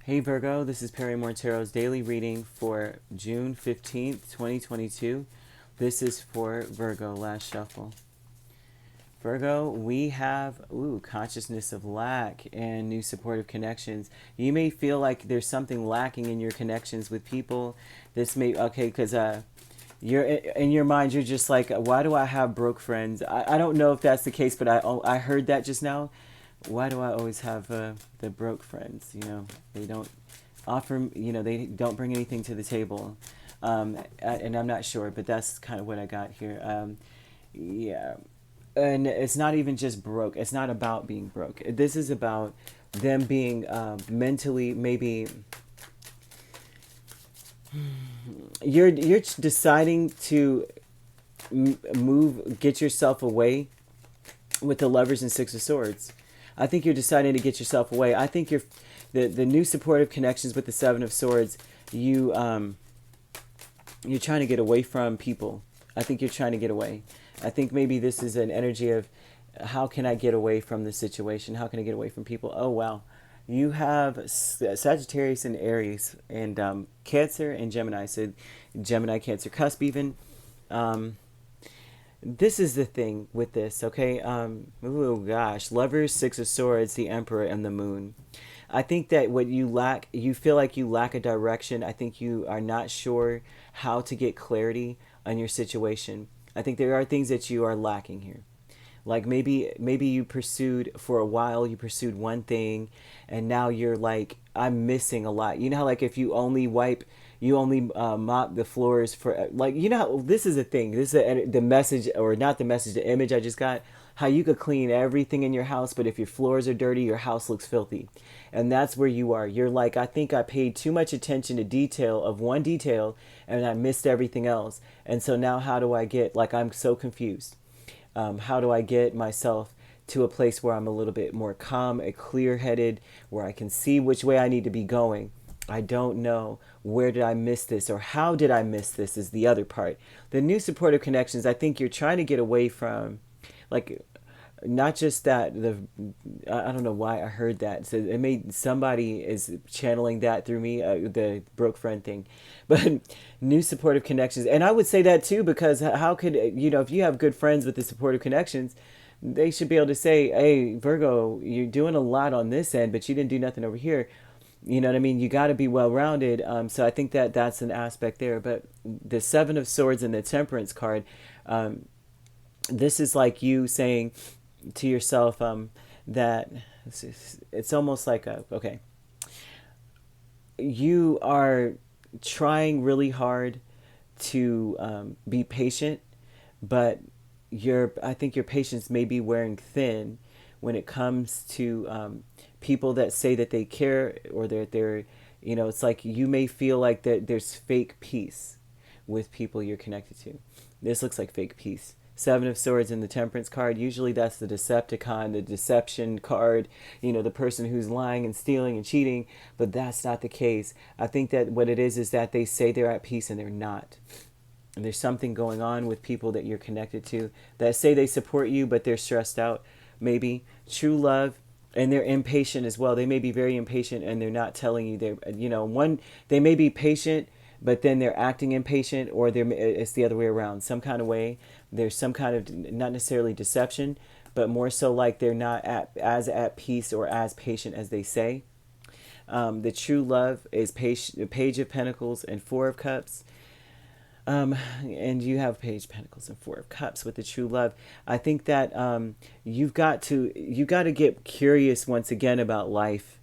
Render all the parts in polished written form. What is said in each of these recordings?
Hey Virgo, this is Perrymore Tarot's daily reading for June 15th, 2022. This is for Virgo, last shuffle. Virgo, we have consciousness of lack and new supportive connections. You may feel like there's something lacking in your connections with people. This may, because you're in your mind, you're just like, why do I have broke friends? I don't know if that's the case, but I heard that just now. Why do I always have the broke friends? They don't offer, they don't bring anything to the table. And I'm not sure, but that's kind of what I got here. Yeah. And it's not even just broke. It's not about being broke. This is about them being mentally, maybe you're deciding to get yourself away with the Lovers and Six of Swords. I think you're deciding to get yourself away. I think the new supportive connections with the Seven of Swords. You're trying to get away from people. I think you're trying to get away. I think maybe this is an energy of how can I get away from the situation? How can I get away from people? Oh wow, you have Sagittarius and Aries and Cancer and Gemini. So Gemini, Cancer cusp even. This is the thing with this, okay? Oh gosh, Lovers, Six of Swords, the Emperor, and the Moon. I think that what you lack, you feel like you lack a direction. I think you are not sure how to get clarity on your situation. I think there are things that you are lacking here. Like maybe you pursued for a while, you pursued one thing, and now you're like, I'm missing a lot. You know how like if you only mop the floors for like, this is a thing. This is the message, or not the message, the image I just got. How you could clean everything in your house, but if your floors are dirty, your house looks filthy. And that's where you are. You're like, I think I paid too much attention to detail of one detail and I missed everything else. And so now how do I get, like, I'm so confused. How do I get myself to a place where I'm a little bit more calm and clear-headed, where I can see which way I need to be going? I don't know. Where did I miss this, or how did I miss this is the other part. The new supportive connections, I think you're trying to get away from, like, not just that, I don't know why I heard that. So it made, somebody is channeling that through me, the broke friend thing. But new supportive connections. And I would say that too, because how could, if you have good friends with the supportive connections, they should be able to say, hey, Virgo, you're doing a lot on this end, but you didn't do nothing over here. You know what I mean? You got to be well-rounded. So I think that that's an aspect there. But the Seven of Swords and the Temperance card, this is like you saying to yourself that it's almost like you are trying really hard to be patient, but I think your patience may be wearing thin when it comes to people that say that they care, or that they're, it's like you may feel like that there's fake peace with people you're connected to. This looks like fake peace. Seven of Swords in the Temperance card, usually that's the Decepticon, the deception card, the person who's lying and stealing and cheating, but that's not the case. I think that what it is that they say they're at peace and they're not. And there's something going on with people that you're connected to that say they support you, but they're stressed out, maybe. True love, and they're impatient as well. They may be very impatient and they're not telling you they may be patient, but then they're acting impatient, or it's the other way around. Some kind of way, there's some kind of, not necessarily deception, but more so like they're not as at peace or as patient as they say. The true love is Page of Pentacles and Four of Cups. And you have Page of Pentacles and Four of Cups with the true love. I think that you've got to get curious once again about life.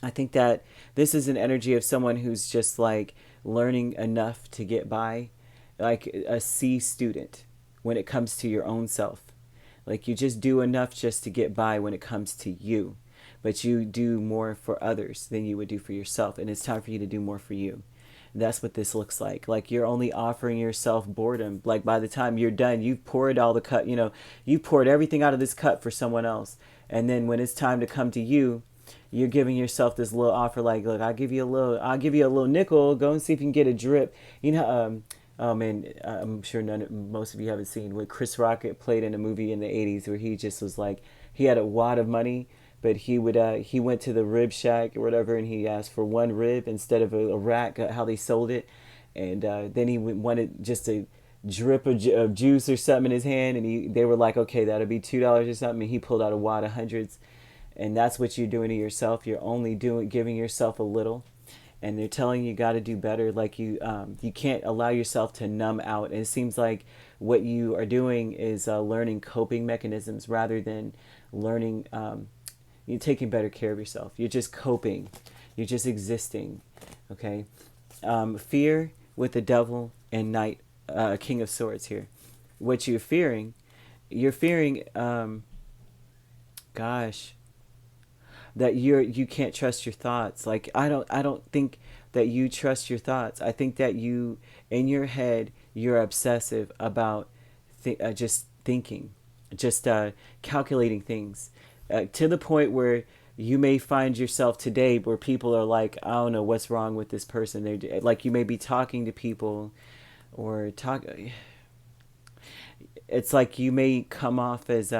I think that this is an energy of someone who's just like learning enough to get by, like a C student when it comes to your own self. Like you just do enough just to get by when it comes to you, but you do more for others than you would do for yourself. And it's time for you to do more for you. That's what this looks like. Like you're only offering yourself boredom. Like by the time you're done, you've poured all the cup, you poured everything out of this cup for someone else. And then when it's time to come to you, you're giving yourself this little offer, like, look, I'll give you a little nickel. Go and see if you can get a drip. Oh man, I'm sure most of you haven't seen what Chris Rock played in a movie in the 80s where he just was like, he had a wad of money, but he went to the rib shack or whatever, and he asked for one rib instead of a rack, how they sold it, and then he wanted just a drip of juice or something in his hand, and they were like, okay, that'll be $2 or something, and he pulled out a wad of hundreds. And that's what you're doing to yourself. You're only giving yourself a little, and they're telling you got to do better. Like you can't allow yourself to numb out. And it seems like what you are doing is learning coping mechanisms rather than learning. You're taking better care of yourself. You're just coping. You're just existing. Okay. Fear with the devil and knight, king of swords here. What you're fearing, gosh, that you can't trust your thoughts. Like I don't think that you trust your thoughts. I think that you, in your head, you're obsessive about just thinking, just calculating things, to the point where you may find yourself today where people are like, I don't know what's wrong with this person. They like, you may be talking to people or talk. It's like you may come off as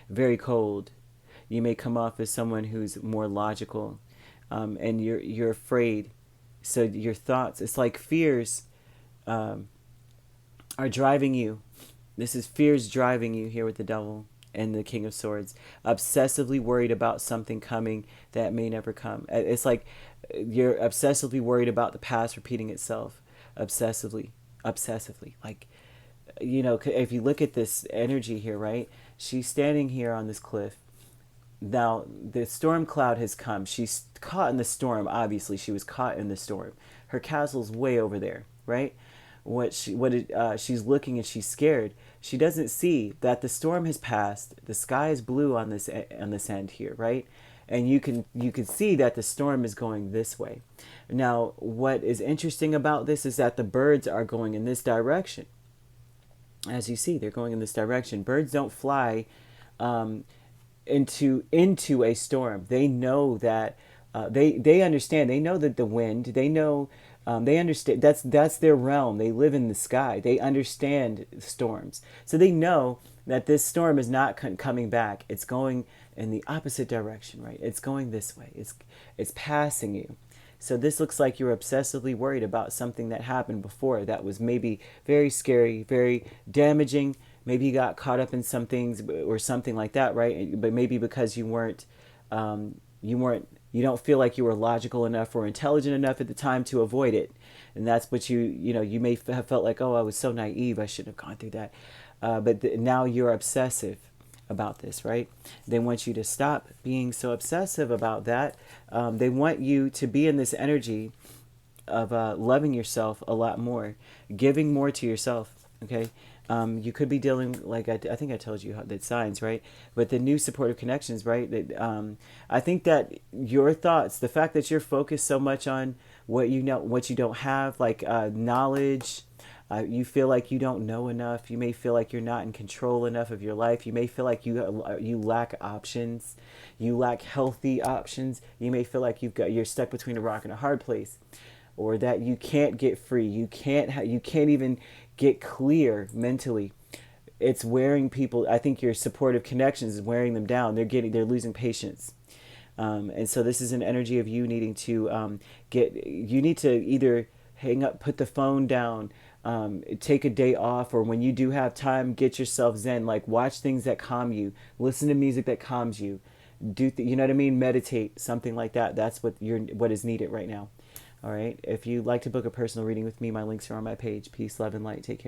very cold. You may come off as someone who's more logical, and you're afraid. So your thoughts, it's like fears are driving you. This is fears driving you here with the devil and the king of swords. Obsessively worried about something coming that may never come. It's like you're obsessively worried about the past repeating itself. Obsessively. Like, if you look at this energy here, right? She's standing here on this cliff. Now, the storm cloud has come. She's caught in the storm. Obviously, she was caught in the storm. Her castle's way over there, right? She's looking and she's scared. She doesn't see that the storm has passed. The sky is blue on this end here, right? And you can see that the storm is going this way. Now, what is interesting about this is that the birds are going in this direction. As you see, they're going in this direction. Birds don't fly into a storm. They know that they understand. They know that the wind. They know. They understand. That's their realm. They live in the sky. They understand storms. So they know that this storm is not coming back. It's going in the opposite direction, right? It's going this way. It's passing you. So this looks like you're obsessively worried about something that happened before that was maybe very scary, very damaging. Maybe you got caught up in some things or something like that, right? But maybe because you don't feel like you were logical enough or intelligent enough at the time to avoid it. And that's what you may have felt like, oh, I was so naive, I shouldn't have gone through that. But now you're obsessive about this, right? They want you to stop being so obsessive about that. They want you to be in this energy of loving yourself a lot more, giving more to yourself, okay? You could be dealing, like I think I told you that signs, right? But the new supportive connections, right? That I think that your thoughts, the fact that you're focused so much on what you know, what you don't have, like knowledge, you feel like you don't know enough. You may feel like you're not in control enough of your life. You may feel like you lack options. You lack healthy options. You may feel like you're stuck between a rock and a hard place, or that you can't get free. You can't even get clear mentally. It's wearing people. I think your supportive connections is wearing them down. They're losing patience. And so this is an energy of you needing to you need to either hang up, put the phone down, take a day off, or when you do have time, get yourself zen. Like watch things that calm you, listen to music that calms you, you know what I mean? Meditate, something like that. That's what is needed right now. All right. If you'd like to book a personal reading with me, my links are on my page. Peace, love, and light. Take care.